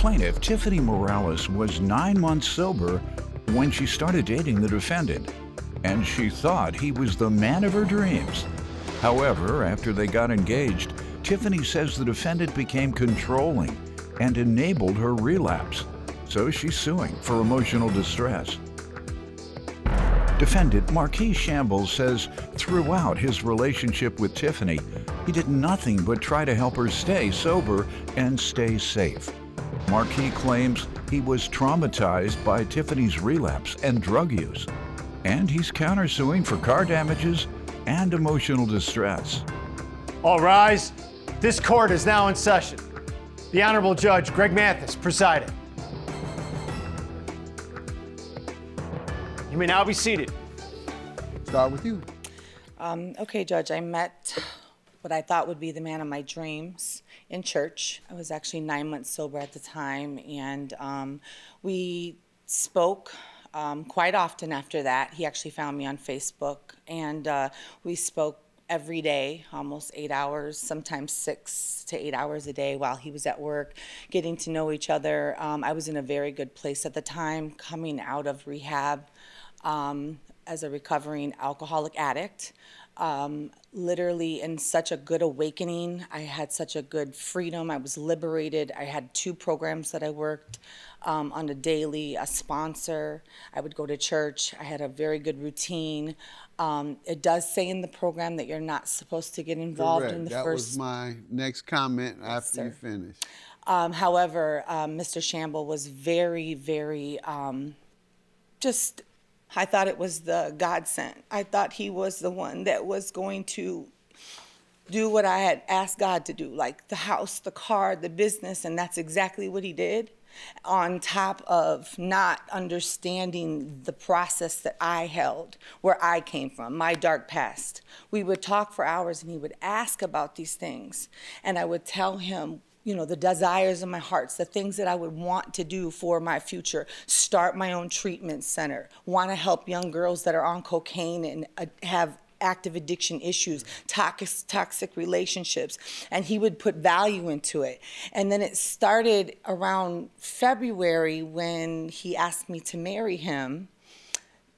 plaintiff, Tiffany Morales, was 9 months sober when she started dating the defendant, and she thought he was the man of her dreams. However, after they got engaged, Tiffany says the defendant became controlling and enabled her relapse, so she's suing for emotional distress. Defendant Marquis Shambles says throughout his relationship with Tiffany, he did nothing but try to help her stay sober and stay safe. Marquis claims he was traumatized by Tiffany's relapse and drug use, and he's countersuing for car damages and emotional distress. All rise. This court is now in session. The Honorable Judge Greg Mathis presiding. You may now be seated. Start with you. Okay, Judge, I met what I thought would be the man of my dreams in church. I was actually 9 months sober at the time, and we spoke quite often after that. He actually found me on Facebook, and we spoke every day, almost 8 hours, sometimes 6 to 8 hours a day while he was at work, getting to know each other. I was in a very good place at the time, coming out of rehab as a recovering alcoholic addict. Literally in such a good awakening. I had such a good freedom. I was liberated. I had 2 programs that I worked on a daily, a sponsor. I would go to church. I had a very good routine. It does say in the program that you're not supposed to get involved Correct. in the that first. was my next comment after you finish. However, Mr. Shamble was very, very just. I thought it was the God sent. I thought he was the one that was going to do what I had asked God to do, like the house, the car, the business, and that's exactly what he did, on top of not understanding the process that I held, where I came from, my dark past. We would talk for hours, and he would ask about these things, and I would tell him, you know, the desires of my hearts, the things that I would want to do for my future, start my own treatment center, want to help young girls that are on cocaine and have active addiction issues, toxic relationships, and he would put value into it. And then it started around February when he asked me to marry him.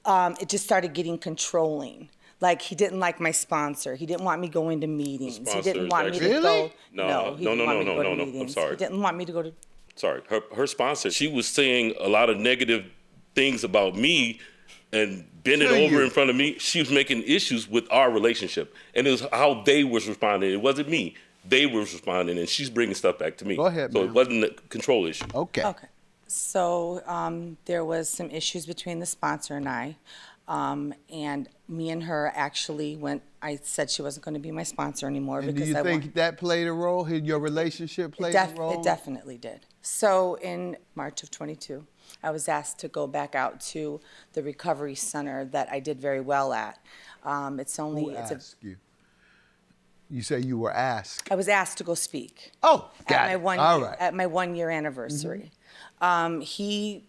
It just started getting controlling. Like, he didn't like my sponsor. He didn't want me going to meetings. He didn't want me to go. No, I'm sorry. He didn't want me to go to. Sorry, her sponsor, she was saying a lot of negative things about me and bending over in front of me. She was making issues with our relationship. And it was how they was responding. It wasn't me. They were responding, and she's bringing stuff back to me. Go ahead, So ma'am. it wasn't a control issue. Okay. So there was some issues between the sponsor and I. And me and her actually I said she wasn't going to be my sponsor anymore. And because do you think that played a role? Your relationship played a role? It definitely did. So in March of 22, I was asked to go back out to the recovery center that I did very well at. Who asked you? You say you were asked. I was asked to go speak. Oh, got it. All right. At my 1 year anniversary. He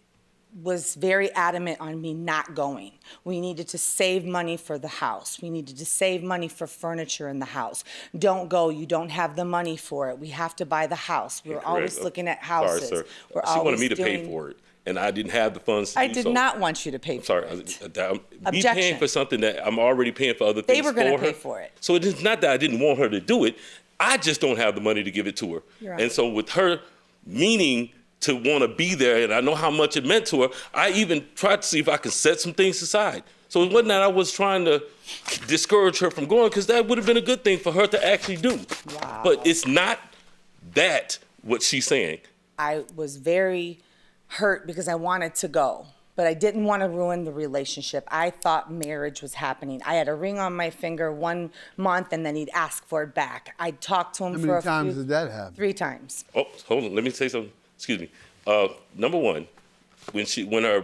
was very adamant on me not going. We needed to save money for the house. We needed to save money for furniture in the house. Don't go, you don't have the money for it. We have to buy the house. We're always looking at houses. Sorry, sir. She wanted me to pay for it, and I didn't have the funds to I do did so. not want you to pay for it. Sorry, me Objection. paying for something that I'm already paying for other things They were going to pay for it. So it is not that I didn't want her to do it. I just don't have the money to give it to her. You're right. And so with her meaning to want to be there, and I know how much it meant to her, I even tried to see if I could set some things aside. So it wasn't that I was trying to discourage her from going, because that would have been a good thing for her to actually do. Wow. But it's not that what she's saying. I was very hurt because I wanted to go, but I didn't want to ruin the relationship. I thought marriage was happening. I had a ring on my finger 1 month, and then he'd ask for it back. I talked to him How for many times did that happen? 3 times. Oh, hold on. Let me say something. Excuse me. Number one, when I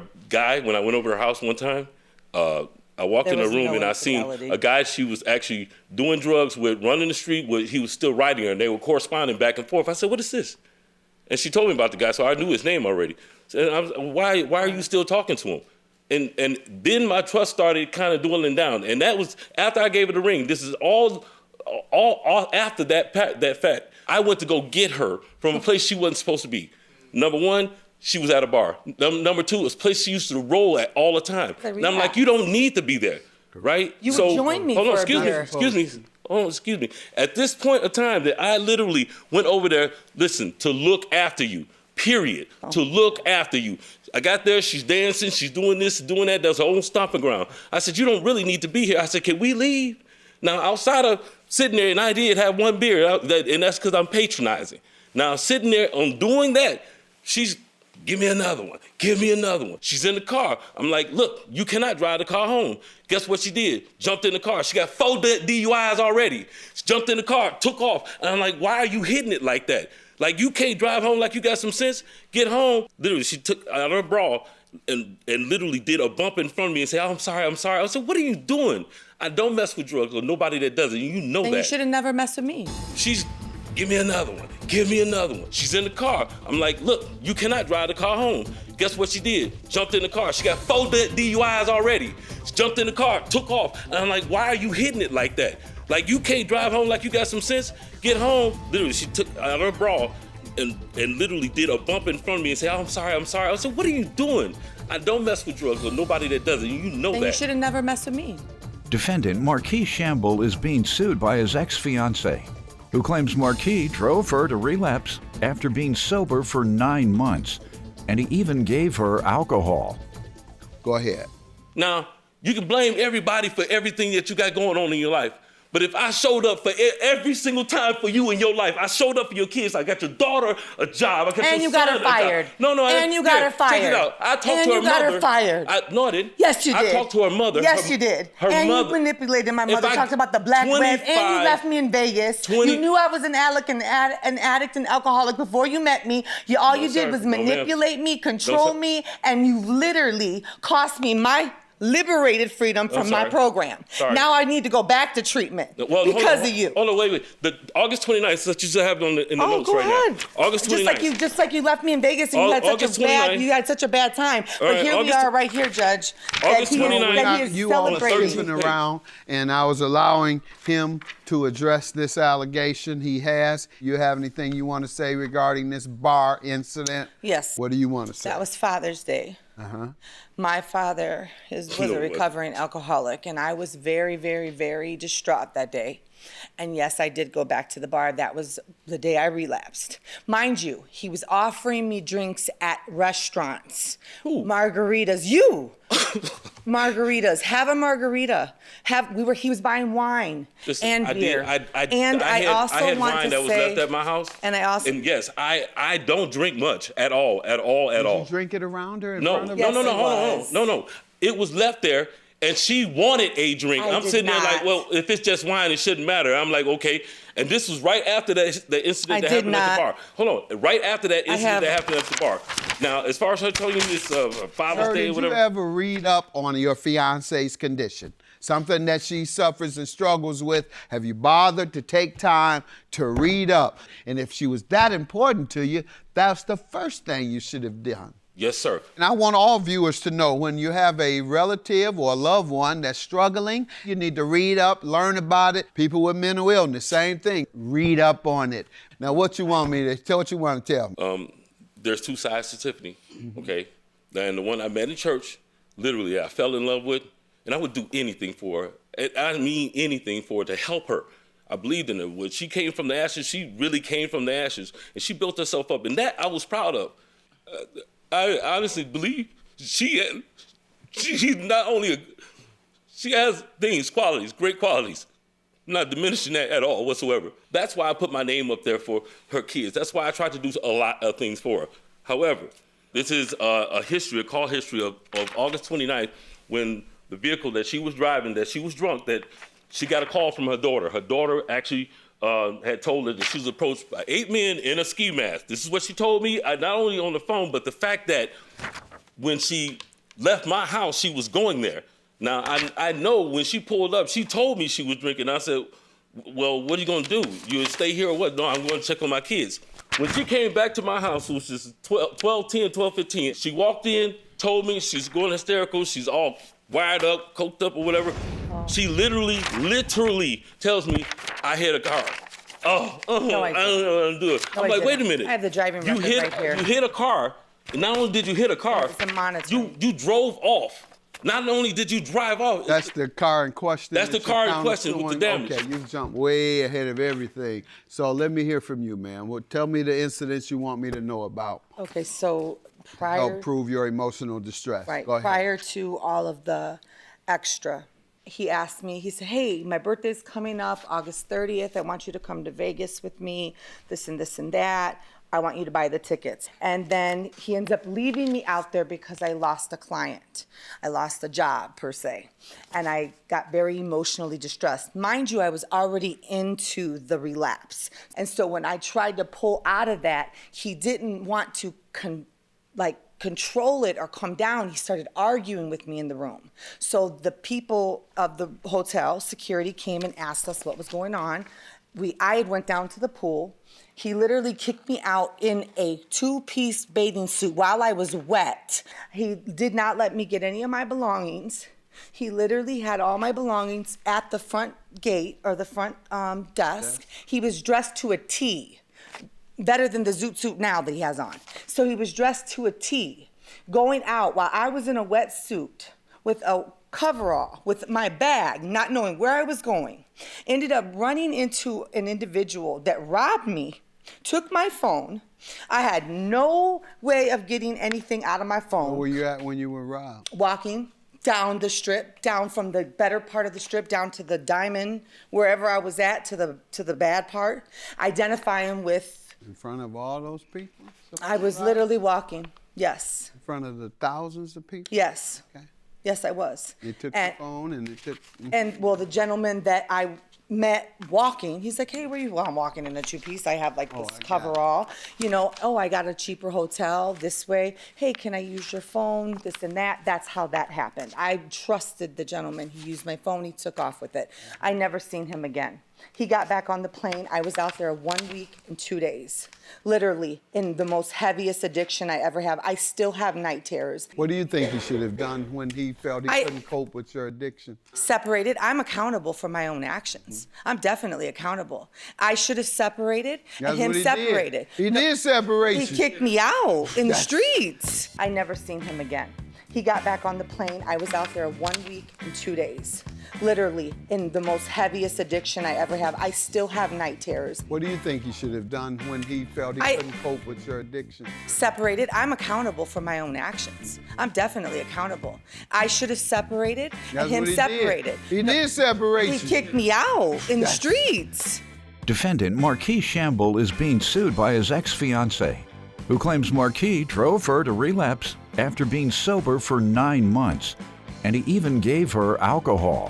went over her house one time, I walked in her room and I seen a guy she was actually doing drugs with, running the street with. He was still writing her, and they were corresponding back and forth. I said, "What is this?" And she told me about the guy, so I knew his name already. And I was, why are you still talking to him? And then my trust started kind of dwindling down, and that was after I gave her the ring. This is all after that fact. I went to go get her from a place she wasn't supposed to be. Number one, she was at a bar. Number two, it's a place she used to roll at all the time. And I'm like, you don't need to be there, right? You would join me for a beer. Excuse me. At this point of time that I literally went over there, listen, to look after you, period. To look after you. I got there, she's dancing, she's doing this, doing that. That's her own stomping ground. I said, you don't really need to be here. I said, can we leave? Now, outside of sitting there, and I did have one beer, and that's because I'm patronizing. Now, sitting there on doing that, she's, give me another one. Give me another one. She's in the car. I'm like, look, you cannot drive the car home. Guess what she did? Jumped in the car. She got 4 DUIs already. She jumped in the car, took off. And I'm like, why are you hitting it like that? Like, you can't drive home like you got some sense? Get home. Literally, she took out her bra and literally did a bump in front of me and said, oh, I'm sorry. I said, what are you doing? I don't mess with drugs or nobody that does it. You know and that. You should have never messed with me. She's, give me another one. Give me another one. She's in the car. I'm like, look, you cannot drive the car home. Guess what she did? Jumped in the car. She got 4 DUIs already. She jumped in the car, took off. And I'm like, why are you hitting it like that? Like, you can't drive home like you got some sense? Get home. Literally, she took out her bra and literally did a bump in front of me and said, oh, I'm sorry. I said, what are you doing? I don't mess with drugs or nobody that does it. You know and that. You should have never messed with me. Defendant Marquis Shamble is being sued by his ex-fiancée, who claims Marquis drove her to relapse after being sober for 9 months, and he even gave her alcohol. Go ahead. Now, you can blame everybody for everything that you got going on in your life. But if I showed up for every single time for you in your life, I showed up for your kids. I got your daughter a job. I got and your you got son her fired. No, and you got her fired. Check it out. I talked to her mother. And you got her fired. No, I didn't. Yes, you did. I talked to her mother. Yes, you did. Her mother. You manipulated my mother. Talked about the black web, and you left me in Vegas. You knew I was an addict and alcoholic before you met me. All you did was manipulate me, control me, and you literally cost me my liberated freedom from my program. Now I need to go back to treatment because of you. Hold on, wait. The August 29th, so you should have it in the notes right now. August 29th. Just like you left me in Vegas and you had such a bad time. But here we are right here, Judge. August 29th. You all surfing around, and I was allowing him to address this allegation he has. You have anything you want to say regarding this bar incident? Yes. What do you want to say? That was Father's Day. My father was a recovering alcoholic, and I was very, very, very distraught that day. And yes, I did go back to the bar. That was the day I relapsed. Mind you, he was offering me drinks at restaurants. Ooh. Margaritas. Margaritas. Have a margarita. He was buying wine and beer. I had wine that was left at my house. And yes, I don't drink much at all. Did you drink it around her? No. It was left there. And she wanted a drink. I'm sitting there like, well, if it's just wine, it shouldn't matter. I'm like, okay. And this was right after the incident that happened at the bar. Hold on. Right after that incident that happened at the bar. Now, as far as her telling you this Father's Day or whatever. Did you ever read up on your fiance's condition? Something that she suffers and struggles with. Have you bothered to take time to read up? And if she was that important to you, that's the first thing you should have done. Yes, sir. And I want all viewers to know when you have a relative or a loved one that's struggling, you need to read up, learn about it. People with mental illness, same thing. Read up on it. Now, what you want me to tell? What you want to tell me? There's 2 sides to Tiffany, okay? And the one I met in church, literally, I fell in love with, and I would do anything for her. I mean anything for her to help her. I believed in her. When she came from the ashes, she really came from the ashes, and she built herself up, and that I was proud of. I honestly believe she's not only she has qualities, great qualities. I'm not diminishing that at all whatsoever. That's why I put my name up there for her kids. That's why I tried to do a lot of things for her. However, this is a call history of August 29th when the vehicle that she was driving, that she was drunk, that she got a call from her daughter. Her daughter actually had told her that she was approached by 8 men in a ski mask. This is what she told me, not only on the phone, but the fact that when she left my house, she was going there. Now, I know when she pulled up, she told me she was drinking. I said, well, what are you going to do? You stay here or what? No, I'm going to check on my kids. When she came back to my house, it was just 12:15. She walked in, told me she's going hysterical. She's all wired up, coked up or whatever. She literally tells me, I hit a car. No, I don't know what I'm doing. No, I'm I like, wait a didn't. minute. I have the driving record right here. You hit a car. And not only did you hit a car, It's a monitoring. you drove off. Not only did you drive off. That's the car in question. That's the that car you're in question with the countersuing? damage. Okay, you jumped way ahead of everything. So let me hear from you, ma'am. Well, tell me the incidents you want me to know about. Okay, so Help prove your emotional distress. Right. Go ahead. Prior to all of the extra, he asked me, he said, hey, my birthday's coming up, August 30th. I want you to come to Vegas with me, this and this and that. I want you to buy the tickets. And then he ends up leaving me out there because I lost a client. I lost a job, per se. And I got very emotionally distressed. Mind you, I was already into the relapse. And so when I tried to pull out of that, he didn't want to control it or come down. He started arguing with me in the room. So the people of the hotel, security, came and asked us what was going on. I went down to the pool. He literally kicked me out in a two-piece bathing suit while I was wet. He did not let me get any of my belongings. He literally had all my belongings at the front gate or the front desk. He was dressed to a T. Better than the zoot suit now that he has on. So he was dressed to a T, going out while I was in a wetsuit with a coverall, with my bag, not knowing where I was going. Ended up running into an individual that robbed me, took my phone. I had no way of getting anything out of my phone. Where were you at when you were robbed? Walking down the strip, down from the better part of the strip, down to the diamond, wherever I was at, to the bad part. Identify him with. In front of all those people? I was literally walking, yes. In front of the thousands of people? Yes. Okay. Yes, I was. They took the phone and they took... And, well, the gentleman that I met walking, he's like, hey, where you? Well, I'm walking in a two-piece. I have like this coverall. You know, oh, I got a cheaper hotel this way. Hey, can I use your phone? This and that. That's how that happened. I trusted the gentleman. He used my phone. He took off with it. I never seen him again. He got back on the plane. I was out there 1 week and 2 days, literally in the most heaviest addiction I ever have. I still have night terrors. What do you think he should have done when he felt he couldn't cope with your addiction? Separated. I'm accountable for my own actions. I'm definitely accountable. I should have separated and him separated. He did separate you. He kicked me out in the streets. I never seen him again. He got back on the plane. I was out there 1 week and 2 days, literally in the most heaviest addiction I ever have. I still have night terrors. What do you think he should have done when he felt he couldn't cope with your addiction? Separated. I'm accountable for my own actions. I'm definitely accountable. I should have separated and him separated. He did separate you. He kicked me out in the streets. Defendant Marquis Shamble is being sued by his ex-fiancée, who claims Marquis drove her to relapse after being sober for 9 months, and he even gave her alcohol.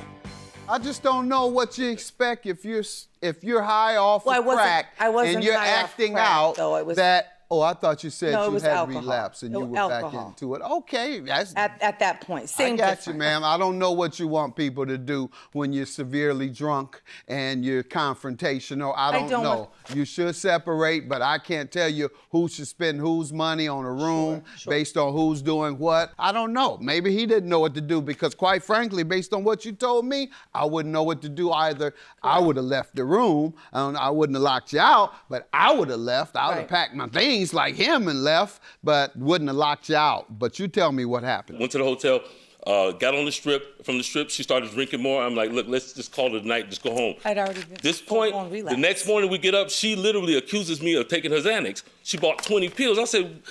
I just don't know what you expect if you're high off of crack and you're acting out that. Oh, I thought you said you had relapse and you were back into it. Okay, that's at that point. Same I got difference. you, ma'am. I don't know what you want people to do when you're severely drunk and you're confrontational. I don't know. You should separate, but I can't tell you who should spend whose money on a room based on who's doing what. I don't know. Maybe he didn't know what to do because, quite frankly, based on what you told me, I wouldn't know what to do either. I would have left the room. I wouldn't have locked you out, but I would have left. I would have packed my things like him and left, but wouldn't have locked you out. But you tell me what happened. Went to the hotel, got on the strip. From the strip, she started drinking more. I'm like, look, let's just call it a night, just go home. I'd already been this point, the next morning we get up, she literally accuses me of taking her Xanax. She bought 20 pills. I said,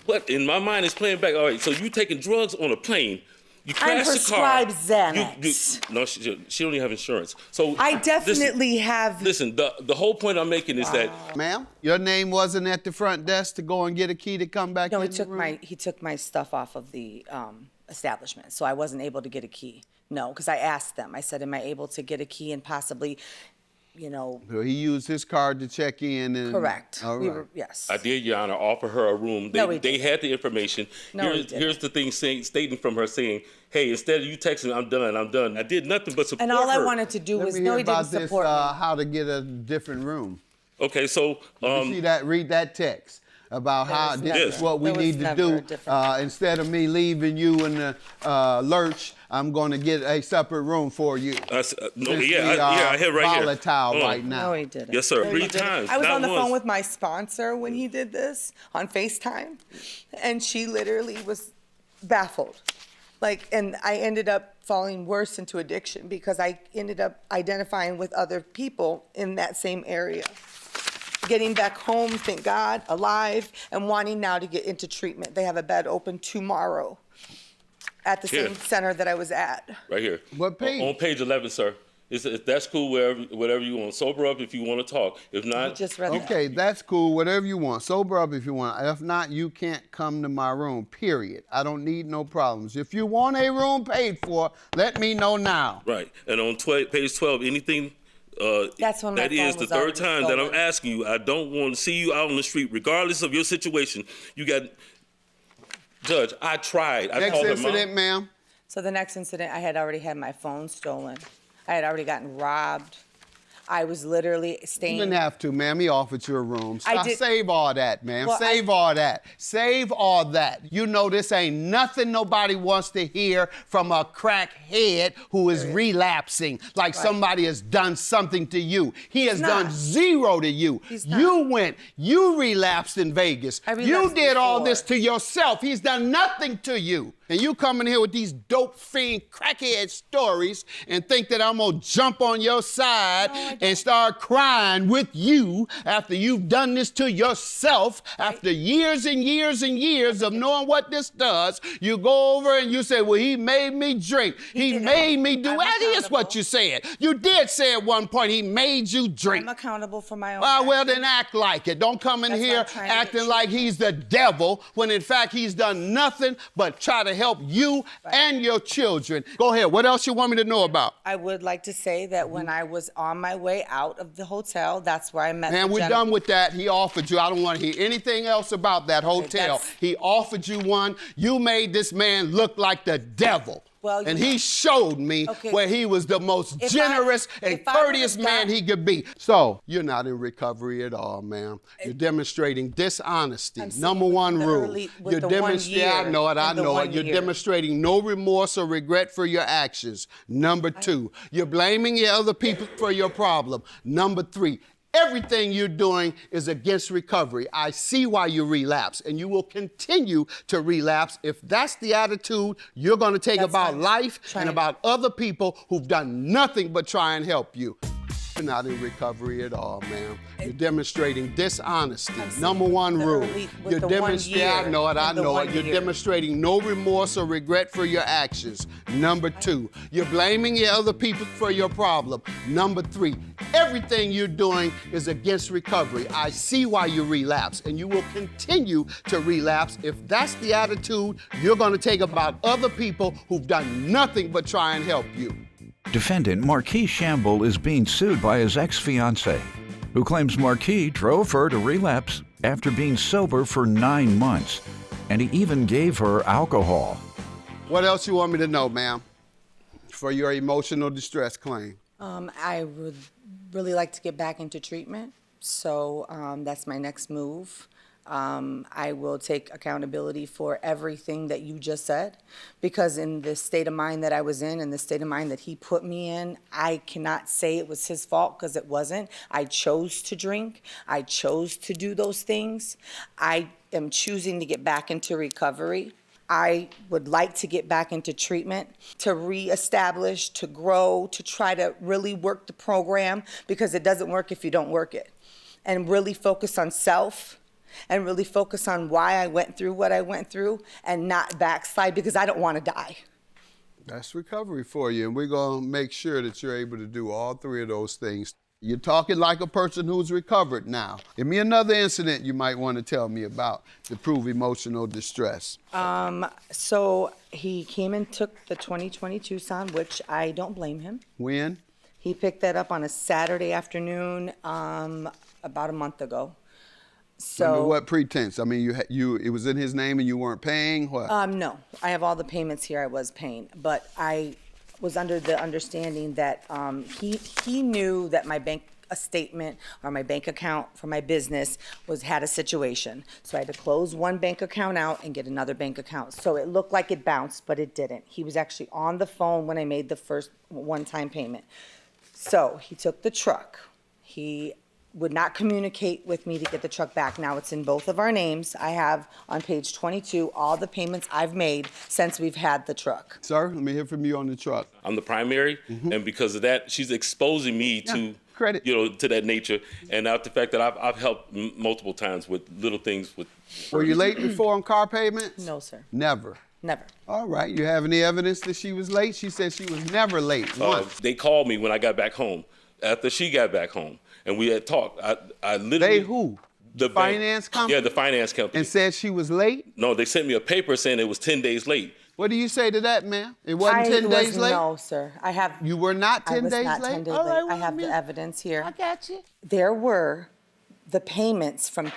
what? In my mind, it's playing back. All right, so you taking drugs on a plane. You crash the car. I'm prescribed Xanax. No, she don't even have insurance. So I definitely have. Listen, the whole point I'm making is that, ma'am, your name wasn't at the front desk to go and get a key to come back. No, he took my stuff off of the establishment, so I wasn't able to get a key. No, because I asked them. I said, "Am I able to get a key and possibly?" You know. So he used his card to check in. And, correct. All right. Yes. I did, Your Honor, offer her a room. They had the information. Here's the thing stating from her saying, hey, instead of you texting, I'm done. I did nothing but support her. And all I wanted to do was, he didn't support me. How to get a different room. Okay, so. See that? Read that text. about how was this never- is what we there was need to never a do. different- Instead of me leaving you in the lurch, I'm going to get a separate room for you. No, Since yeah, we I are hit right here. volatile right now. No, he didn't. Yes, sir. No, he 3 didn't. times. I was not on the once. phone with my sponsor when he did this on FaceTime, and she literally was baffled. And I ended up falling worse into addiction because I ended up identifying with other people in that same area. Getting back home, thank God, alive, and wanting now to get into treatment. They have a bed open tomorrow at the Here. same center that I was at. Right here. What page? On page 11, sir. That's cool. Whatever you want. Sober up if you want to talk. If You not, just read that. Okay, that's cool. Whatever you want. Sober up if you want. If not, you can't come to my room, period. I don't need no problems. If you want a room paid for, let me know now. right. And on page 12, anything. That's when my that is phone the was third already time that I'm stolen. asking you. I don't want to see you out on the street, regardless of your situation. You got, Judge. I tried. I Next called her incident, mom. ma'am. So the next incident, I had already had my phone stolen. I had already gotten robbed. I was literally You staying. didn't have to, ma'am. He offered you a room. I did- Save all that, ma'am. Well, Save all that. Save all that. You know this ain't nothing nobody wants to hear from a crackhead who is relapsing, like somebody has done something to you. He has done not. zero to you. He's not. You relapsed in Vegas. I You relapsed did all before. this to yourself. He's done nothing to you. And you come in here with these dope fiend crackhead stories and think that I'm gonna jump on your side and start crying with you after you've done this to yourself. After years and years and years of knowing what this does, you go over and you say, well, he made me drink. He didn't. made me do I'm that. Is what accountable. you said. You did say at one point he made you drink. I'm accountable for my own Well, actions. then act like it. Don't come in That's why here I'm trying to get acting like he's the devil when in fact he's done nothing but try to help you and your children. Go ahead. What else you want me to know about? I would like to say that when I was on my way out of the hotel, that's where I met Man, the we're gentleman. done with that. He offered you. I don't want to hear anything else about that hotel. that's- He offered you one. You made this man look like the devil. Well, and you he know- showed me Okay. where he was the most If generous and if I would've courteous man got- he could be. So you're not in recovery at all, ma'am. You're demonstrating dishonesty. I'm Number saying one rule. literally with You're the 1 demonstrating. I year know it. I and the know 1 it. You're year. demonstrating no remorse or regret for your actions. Number two, you're blaming your other people for your problem. Number three, everything you're doing is against recovery. I see why you relapse, and you will continue to relapse if that's the attitude you're going to take That's about fine. life Trying- and about other people who've done nothing but try and help you. You're not in recovery at all, ma'am. You're demonstrating dishonesty. I'm Number one rule. literally with You're the 1 demonstrating. I year know it. I and the know 1 it. You're year. demonstrating no remorse or regret for your actions. Number two, you're blaming your other people for your problem. Number three, everything you're doing is against recovery. I see why you relapse, and you will continue to relapse if that's the attitude you're going to take about other people who've done nothing but try and help you. Defendant Marquis Shamble is being sued by his ex-fiancée, who claims Marquis drove her to relapse after being sober for 9 months, and he even gave her alcohol. What else you want me to know, ma'am, for your emotional distress claim? I would really like to get back into treatment, so that's my next move. I will take accountability for everything that you just said, because in the state of mind that I was in and the state of mind that he put me in, I cannot say it was his fault, because it wasn't. I chose to drink. I chose to do those things. I am choosing to get back into recovery. I would like to get back into treatment, to reestablish, to grow, to try to really work the program, because it doesn't work if you don't work it. And really focus on self, and really focus on why I went through what I went through, and not backslide, because I don't want to die. That's recovery for you, and we're going to make sure that you're able to do all three of those things. You're talking like a person who's recovered now. Give me another incident you might want to tell me about to prove emotional distress. So he came and took the 2020 Tucson, which I don't blame him. When? He picked that up on a Saturday afternoon about a month ago. Under So, what pretense? I mean, it was in his name and you weren't paying? What? no, I have all the payments here I was paying, but I was under the understanding that he knew that my bank a statement or my bank account for my business had a situation. So I had to close one bank account out and get another bank account. So it looked like it bounced, but it didn't. He was actually on the phone when I made the first one-time payment. So he took the truck. He would not communicate with me to get the truck back. Now it's in both of our names. I have on page 22 all the payments I've made since we've had the truck. Sir, let me hear from you on the truck. I'm the primary, and because of that, she's exposing me to credit. to that nature, and now the fact that I've helped multiple times with little things. Were you late before on car payments? No, sir. Never. Never. All right. You have any evidence that she was late? She said she was never late once. They called me when I got back home, after she got back home, and we had talked. I literally. They who? The finance company? Yeah, the finance company. And said she was late? No, they sent me a paper saying it was 10 days late. What do you say to that, ma'am? It wasn't 10 days late? No, sir. I have. You were not 10 days late? I was not 10 days All late. right, I have the well, evidence here. I got you. There were the payments from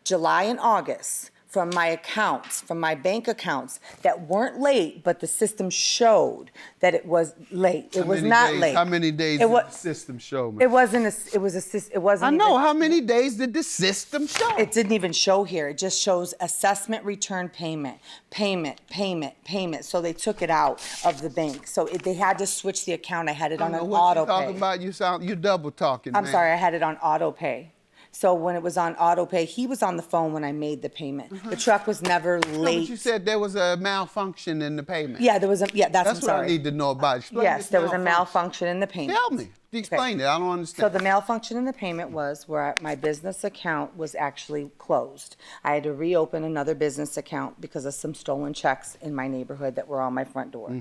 July and August from my accounts, from my bank accounts that weren't late, but the system showed that it was late. It was not late. How many days did the system show me? It wasn't. It wasn't. I know. How many days did the system show? It didn't even show here. It just shows assessment return payment. So they took it out of the bank. So they had to switch the account. I had it on an auto pay. Talking about? You double talking. I'm man. sorry. I had it on auto pay. So when it was on auto pay, he was on the phone when I made the payment. The truck was never late. No, but you said there was a malfunction in the payment. Yeah, there was a. Yeah, that's what I need to know about. Explain yes, this there was a malfunction in the payment. Tell me. Explain it. I don't So understand. the malfunction in the payment was where my business account was actually closed. I had to reopen another business account because of some stolen checks in my neighborhood that were on my front door.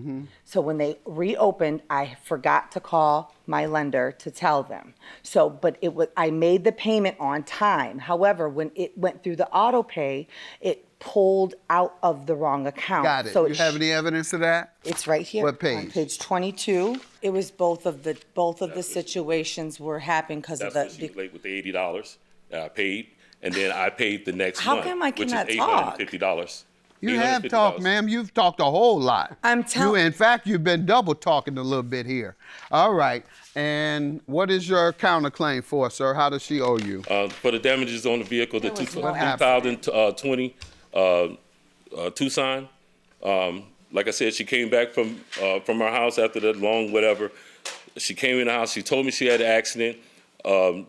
So when they reopened, I forgot to call my lender to tell them. So, but I made the payment on time. However, when it went through the auto pay, it pulled out of the wrong account. Got it. So You have any evidence of that? It's right here. What page? On page 22. It was both of the situations were happening because of That's when she was late with the $80 that I paid, and then I paid the next How month, come I which is cannot talk? $850. You have $850. talked, ma'am. You've talked a whole lot. I'm telling. In fact, you've been double talking a little bit here. All right. And what is your counterclaim for, sir? How does she owe you? For the damages on the vehicle, the There was no 2020 Tucson. Like I said, she came back from our house after that long whatever. She came in the house. She told me she had an accident.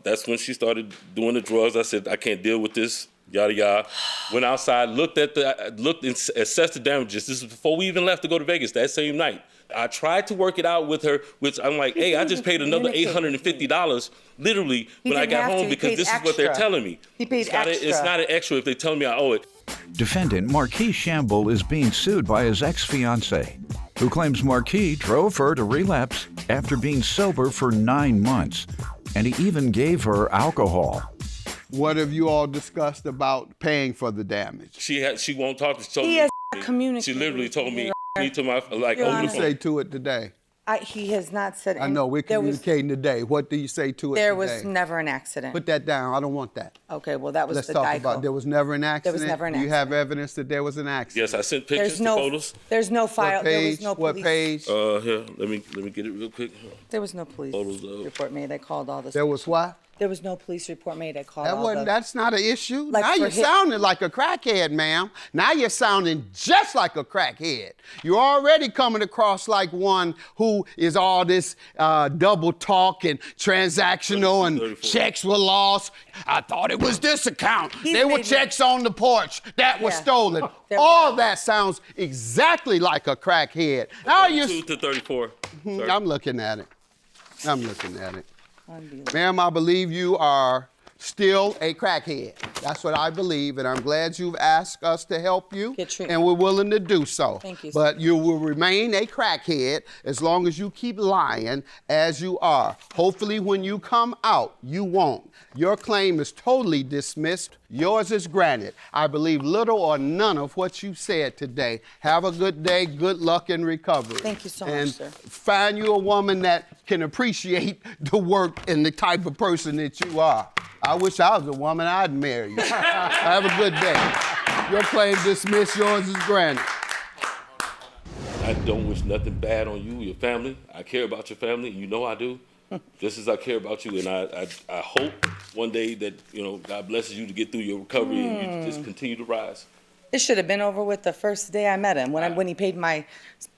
That's when she started doing the drugs. I said, I can't deal with this. Yada yada. Went outside, looked and assessed the damages. This is before we even left to go to Vegas that same night. I tried to work it out with her, which I'm like, hey, I just paid another $850 literally when I got home because this is what they're telling me. He paid extra. It's not an extra if they tell me I owe it. Defendant Marquis Shamble is being sued by his ex-fiancée, who claims Marquis drove her to relapse after being sober for 9 months, and he even gave her alcohol. What have you all discussed about paying for the damage? She won't talk to me. He has communicated. She literally told me to my Your over the What do Honor. you phone. say to it today? He has not said. I know, we're communicating today. What do you say to it There today? was never an accident. Put that down. I don't want that. Okay, well that was Let's the talk DICO. about there was never an accident. There was never an Do you have accident. evidence that there was an accident? Yes, I sent pictures There's no. to photos. There's no file. What There page? was no What police. page? Here, let me get it real quick. There was no police Photos of- report made. I called all the. There was what? There was no police report made. I called That all wasn't. the. That's not an issue. Like Now for you're hit- sounding like a crackhead, ma'am. Now you're sounding just like a crackhead. You're already coming across like one who is all this double talk and transactional and 34. checks were lost. I thought it was this account. He's There were made me- checks on the porch that were Yeah. stolen. There All were. that sounds exactly like a crackhead. Now you're. 2 to 34. Sorry. I'm looking at it. I'm looking at it. Unbelievable. Ma'am, I believe you are still a crackhead. That's what I believe, and I'm glad you've asked us to help you, Get treatment. and we're willing to do so. Thank you, sir. But you will remain a crackhead as long as you keep lying as you are. Hopefully, when you come out, you won't. Your claim is totally dismissed. Yours is granted. I believe little or none of what you said today. Have a good day, good luck in recovery. Thank you so much, and sir. Find you a woman that can appreciate the work and the type of person that you are. I wish I was a woman, I'd marry you. Have a good day. Your claim dismissed, yours is granted. I don't wish nothing bad on you, your family. I care about your family. You know I do. just as I care about you. And I hope one day that, God blesses you to get through your recovery and you just continue to rise. It should have been over with the first day I met him, when he paid my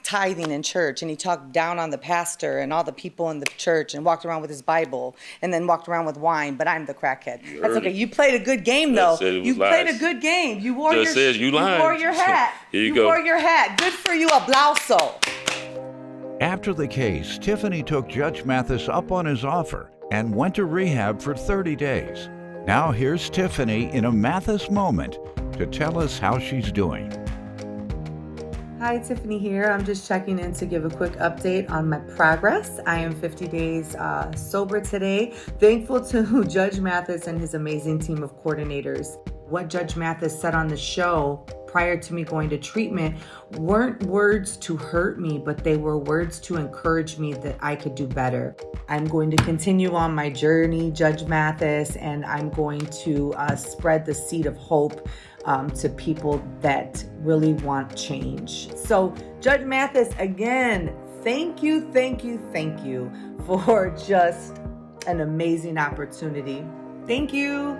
tithing in church, and he talked down on the pastor and all the people in the church and walked around with his Bible and then walked around with wine, but I'm the crackhead. That's okay. You played a good game, though. You played a good game. You wore your hat. Here you go. Wore your hat. Good for you, applauso. After the case, Tiffany took Judge Mathis up on his offer and went to rehab for 30 days. Now here's Tiffany in a Mathis moment to tell us how she's doing. Hi, Tiffany here. I'm just checking in to give a quick update on my progress. I am 50 days sober today. Thankful to Judge Mathis and his amazing team of coordinators. What Judge Mathis said on the show prior to me going to treatment weren't words to hurt me, but they were words to encourage me that I could do better. I'm going to continue on my journey, Judge Mathis, and I'm going to spread the seed of hope to people that really want change. So, Judge Mathis, again, thank you for just an amazing opportunity. Thank you.